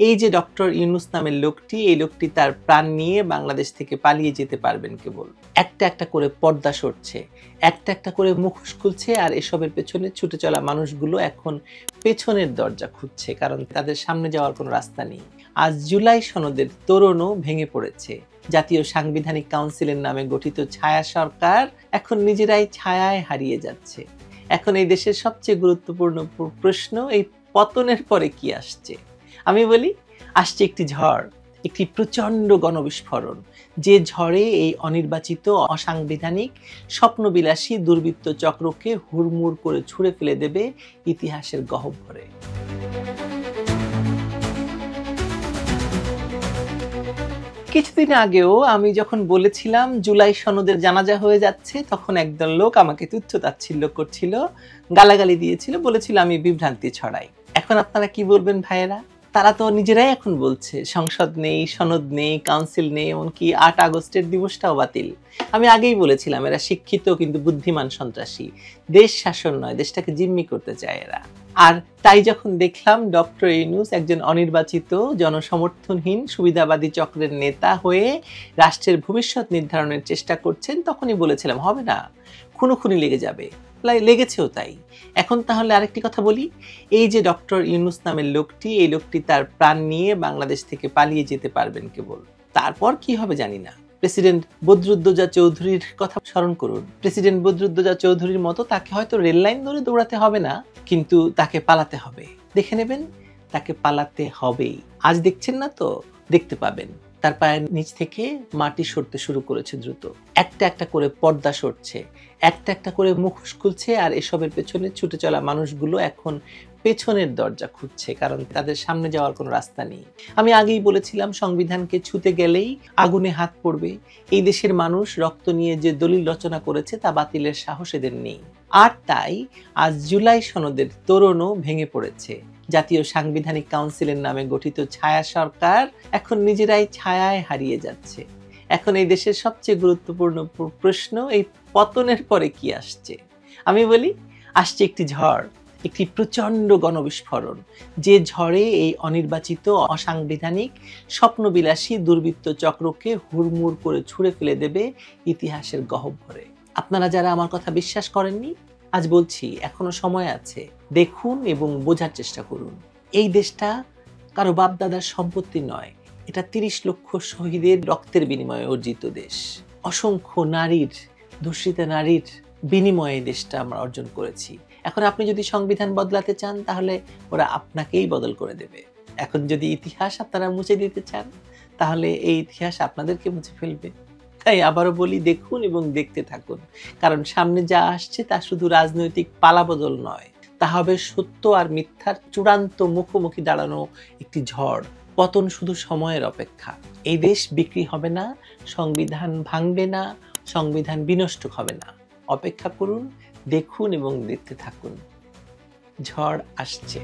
এই যে ডক্টর ইউনূস নামের লোকটি, এই লোকটি তার প্রাণ নিয়ে বাংলাদেশ থেকে পালিয়ে যেতে পারবেন কেবল। একটা একটা করে পর্দা সরছে, একটা একটা করে মুখোশ খুলছে, আর এসবের পেছনে ছুটে চলা মানুষগুলো এখন পেছনের দরজা খুঁজছে, কারণ তাদের সামনে যাওয়ার কোনো রাস্তা নেই। আজ জুলাই সনদের তোরণও ভেঙে পড়েছে। জাতীয় সাংবিধানিক কাউন্সিলের নামে গঠিত ছায়া সরকার এখন নিজেরাই ছায়ায় হারিয়ে যাচ্ছে। এখন এই দেশের সবচেয়ে গুরুত্বপূর্ণ প্রশ্ন, এই পতনের পরে কি আসছে? আমি বলি, আসছে একটি ঝড়, একটি প্রচণ্ড গণবিস্ফোরণ, যে ঝড়ে এই অনির্বাচিত, অসাংবিধানিক, স্বপ্নবিলাসী দুর্বৃত্ত চক্রকে হুড়মুড় করে ছুঁড়ে ফেলে দেবে ইতিহাসের গহ্বরে। কিছুদিন আগেও আমি যখন বলেছিলাম জুলাই সনদের জানাজা হয়ে যাচ্ছে, তখন একদল লোক আমাকে তুচ্ছ-তাচ্ছিল্য করছিল, গালাগালি দিয়েছিল, বলেছিল আমি বিভ্রান্তি ছড়াই। এখন আপনারা কি বলবেন ভাইয়েরা? তারা তো নিজেরাই এখন বলছে সংসদ নেই, সনদ নেই, কাউন্সিল নেই, এমনকি ৮ আগস্টের দিবসটাও বাতিল। আমি আগেই বলেছিলাম এরা শিক্ষিত কিন্তু বুদ্ধিমান সন্ত্রাসী, দেশ শাসন নয়, দেশটাকে জিম্মি করতে চায় এরা। আর তাই যখন দেখলাম ডক্টর ইউনূস একজন অনির্বাচিত, জনসমর্থনহীন, সুবিধাবাদী চক্রের নেতা হয়ে রাষ্ট্রের ভবিষ্যৎ নির্ধারণের চেষ্টা করছেন, তখনই বলেছিলাম হবে না, খুনোখুনি লেগে যাবে। লেগেছেও তাই। এখন তাহলে আরেকটি কথা বলি, এই যে ডক্টর ইউনূস নামের লোকটি, এই লোকটি তার প্রাণ নিয়ে বাংলাদেশ থেকে পালিয়ে যেতে পারবেন কেবল। তারপর কি হবে জানি না। প্রেসিডেন্ট বদরুদ্দোজা চৌধুরীর কথা স্মরণ করুন। প্রেসিডেন্ট বদরুদ্দোজা চৌধুরীর মতো তাকে হয়তো রেল লাইন ধরে দৌড়াতে হবে না, কিন্তু তাকে পালাতে হবে। দেখে নেবেন, তাকে পালাতে হবেই। আজ দেখছেন না তো, দেখতে পাবেন তার পায়ের নিচ থেকে মাটি সরতে শুরু করেছে দ্রুত। একটা একটা করে পর্দা সরছে, একটা একটা করে মুখোশ খুলছে, আর এসবের পেছনে ছুটে চলা মানুষগুলো এখন পেছনের দরজা খুঁজছে, কারণ তাদের সামনে যাওয়ার কোনো রাস্তা নেই। আমি আগেই বলেছিলাম সংবিধানকে ছুঁতে গেলেই আগুনে হাত পড়বে। এই দেশের মানুষ রক্ত নিয়ে যে দলিল রচনা করেছে তা বাতিলের সাহস এদের নেই। আর তাই আজ জুলাই সনদের তোরণও ভেঙে পড়েছে। জাতীয় সাংবিধানিক কাউন্সিলের নামে গঠিত ছায়া সরকার এখন নিজেরাই ছায়ায় হারিয়ে যাচ্ছে। এখন এই দেশের সবচেয়ে গুরুত্বপূর্ণ প্রশ্ন, এই পতনের পরে কি আসছে? আমি বলি, আসছে একটি ঝড়, একটি প্রচণ্ড গণবিস্ফোরণ, যে ঝড়ে এই অনির্বাচিত, অসাংবিধানিক, স্বপ্নবিলাসী দুর্বৃত্ত চক্রকে হুড়মুড় করে ছুঁড়ে ফেলে দেবে ইতিহাসের গহ্বরে। আপনারা যারা আমার কথা বিশ্বাস করেননি, আজ বলছি এখনো সময় আছে, দেখুন এবং বোঝার চেষ্টা করুন। এই দেশটা কারো বাপদাদার সম্পত্তি নয়, এটা ৩০ লক্ষ শহীদের রক্তের বিনিময়ে অর্জিত দেশ। অসংখ্য নারীর, ধর্ষিতা নারীর বিনিময়ে দেশটা আমরা অর্জন করেছি। এখন আপনি যদি সংবিধান বদলাতে চান, তাহলে ওরা আপনাকেই বদল করে দেবে। এখন যদি ইতিহাস আপনারা মুছে দিতে চান, তাহলে এই ইতিহাস আপনাদেরকে মুছে ফেলবে। তাই আবারও বলি, দেখুন এবং দেখতে থাকুন, কারণ সামনে যা আসছে তা শুধু রাজনৈতিক পালাবদল নয়, তা হবে সত্য আর মিথ্যার চূড়ান্ত মুখোমুখি দাঁড়ানো একটি ঝড়। পতন শুধু সময়ের অপেক্ষা। এই দেশ বিক্রি হবে না, সংবিধান ভাঙবে না, সংবিধান বিনষ্ট হবে না। অপেক্ষা করুন, দেখুন এবং দেখতে থাকুন, ঝড় আসছে।